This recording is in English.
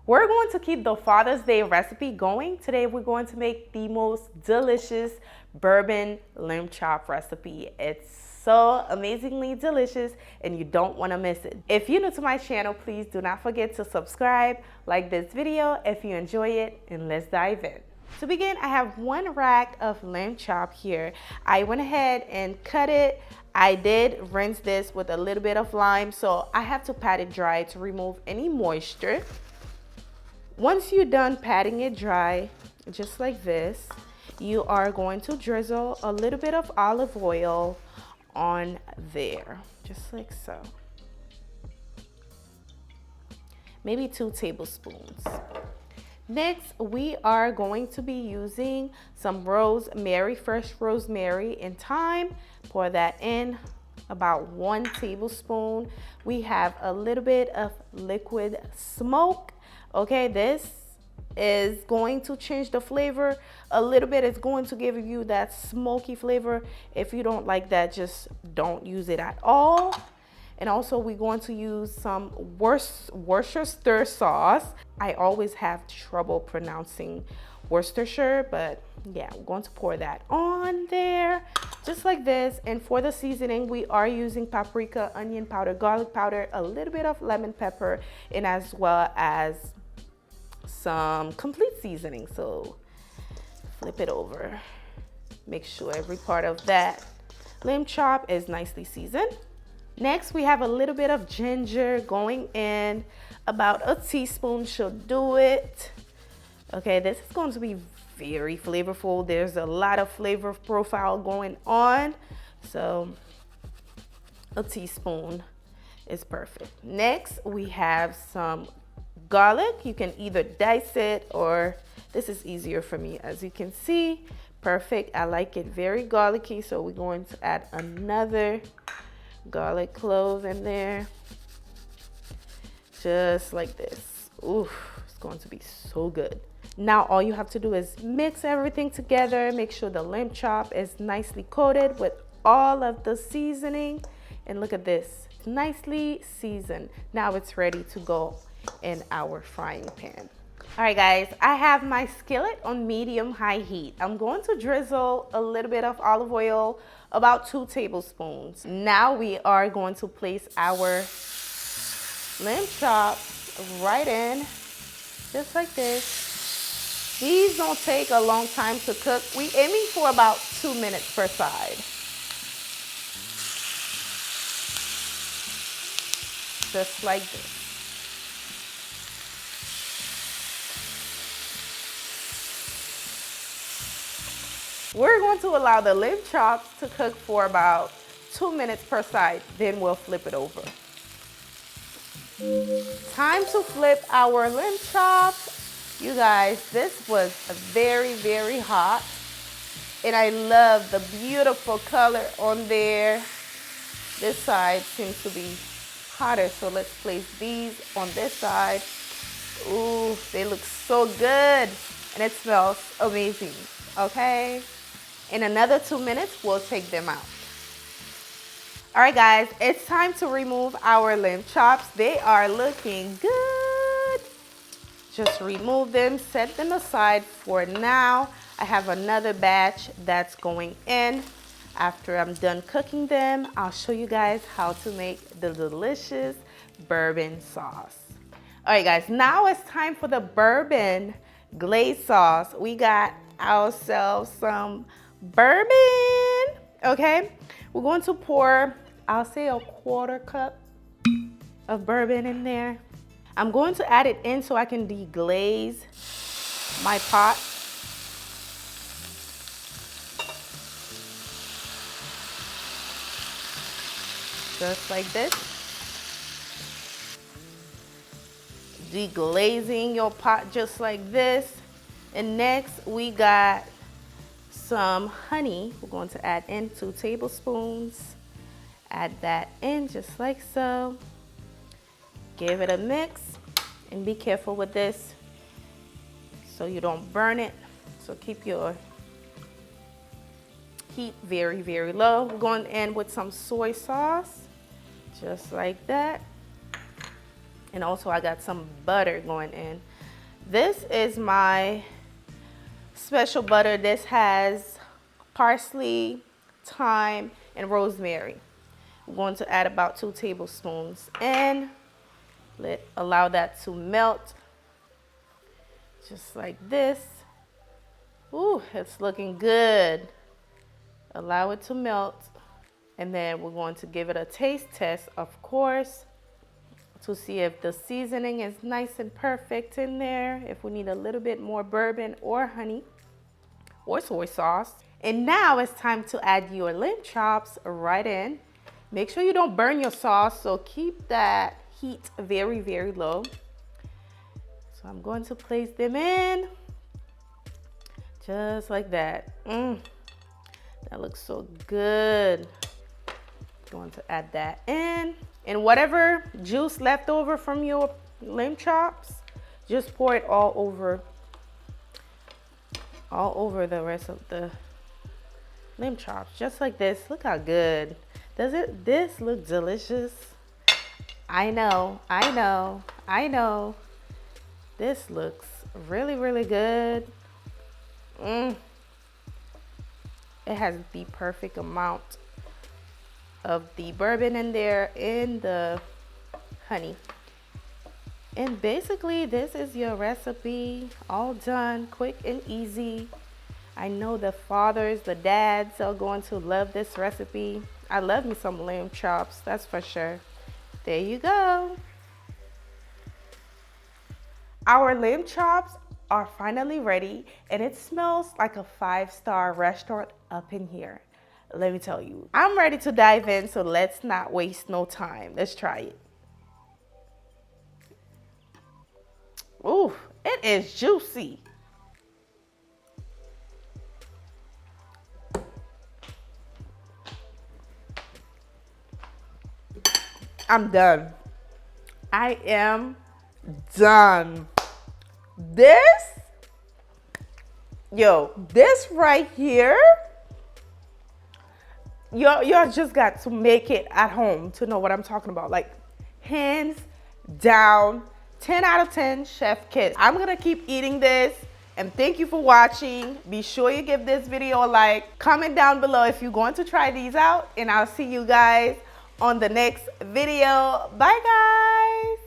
We're going to keep the Father's Day recipe going. Today we're going to make the most delicious bourbon lamb chop recipe. It's so amazingly delicious and you don't want to miss it. If you're new to my channel, please do not forget to subscribe, like this video if you enjoy it, and let's dive in. To begin, I have 1 rack of lamb chop here. I went ahead and cut it. I did rinse this with a little bit of lime, so I have to pat it dry to remove any moisture. Once you're done patting it dry, just like this, you are going to drizzle a little bit of olive oil on there, just like so. Maybe 2 tablespoons. Next, we are going to be using some rosemary, fresh rosemary and thyme. Pour that in, about 1 tablespoon. We have a little bit of liquid smoke. Okay, this is going to change the flavor a little bit. It's going to give you that smoky flavor. If you don't like that, just don't use it at all. And also we're going to use some Worcestershire sauce. I always have trouble pronouncing Worcestershire, but yeah, we're going to pour that on there just like this. And for the seasoning, we are using paprika, onion powder, garlic powder, a little bit of lemon pepper, and as well as some complete seasoning. So flip it over. Make sure every part of that lamb chop is nicely seasoned. Next, we have a little bit of ginger going in. About a teaspoon should do it. Okay, this is going to be very flavorful. There's a lot of flavor profile going on. So a teaspoon is perfect. Next, we have some garlic. You can either dice it, or this is easier for me. As you can see, perfect. I like it very garlicky, so we're going to add another garlic clove in there, just like this. Ooh, it's going to be so good. Now all you have to do is mix everything together. Make sure the lamb chop is nicely coated with all of the seasoning, and look at this, nicely seasoned. Now it's ready to go in our frying pan. All right guys, I have my skillet on medium-high heat. I'm going to drizzle a little bit of olive oil, about 2 tablespoons. Now we are going to place our lamb chops right in, just like this. These don't take a long time to cook. We're aiming for about 2 minutes per side. Just like this. We're going to allow the lamb chops to cook for about 2 minutes per side, then we'll flip it over. Time to flip our lamb chops. You guys, this was very, very hot, and I love the beautiful color on there. This side seems to be hotter, so let's place these on this side. Ooh, they look so good, and it smells amazing, okay? In another 2 minutes, we'll take them out. All right, guys, it's time to remove our lamb chops. They are looking good. Just remove them, set them aside for now. I have another batch that's going in. After I'm done cooking them, I'll show you guys how to make the delicious bourbon sauce. All right, guys, now it's time for the bourbon glaze sauce. We got ourselves some bourbon, okay? We're going to pour, I'll say, a 1/4 cup of bourbon in there. I'm going to add it in so I can deglaze my pot. Just like this. Deglazing your pot just like this. And next we got some honey. We're going to add in 2 tablespoons. Add that in just like so. Give it a mix and be careful with this so you don't burn it. So keep your heat very, very low. We're going in with some soy sauce, just like that. And also I got some butter going in. This is my special butter. This has parsley, thyme, and rosemary. I'm going to add about 2 tablespoons and allow that to melt just like this. Ooh, it's looking good. Allow it to melt, and then we're going to give it a taste test, of course, to see if the seasoning is nice and perfect in there, if we need a little bit more bourbon or honey or soy sauce. And now it's time to add your lamb chops right in. Make sure you don't burn your sauce, so keep that heat very, very low. So I'm going to place them in just like that. That looks so good. Going to add that in. And whatever juice left over from your lamb chops, just pour it all over the rest of the lamb chops, just like this. Look how good. This look delicious? I know. This looks really, really good. It has the perfect amount of the bourbon in there and the honey. And basically this is your recipe, all done, quick and easy. I know the fathers, the dads are going to love this recipe. I love me some lamb chops, that's for sure. There you go. Our lamb chops are finally ready, and it smells like a 5-star restaurant up in here. Let me tell you, I'm ready to dive in, so let's not waste no time. Let's try it. Ooh, it is juicy. I'm done. I am done. This right here, y'all just got to make it at home to know what I'm talking about. Like, hands down, 10 out of 10 chef kiss. I'm gonna keep eating this, and thank you for watching. Be sure you give this video a like. Comment down below if you're going to try these out, and I'll see you guys on the next video. Bye guys.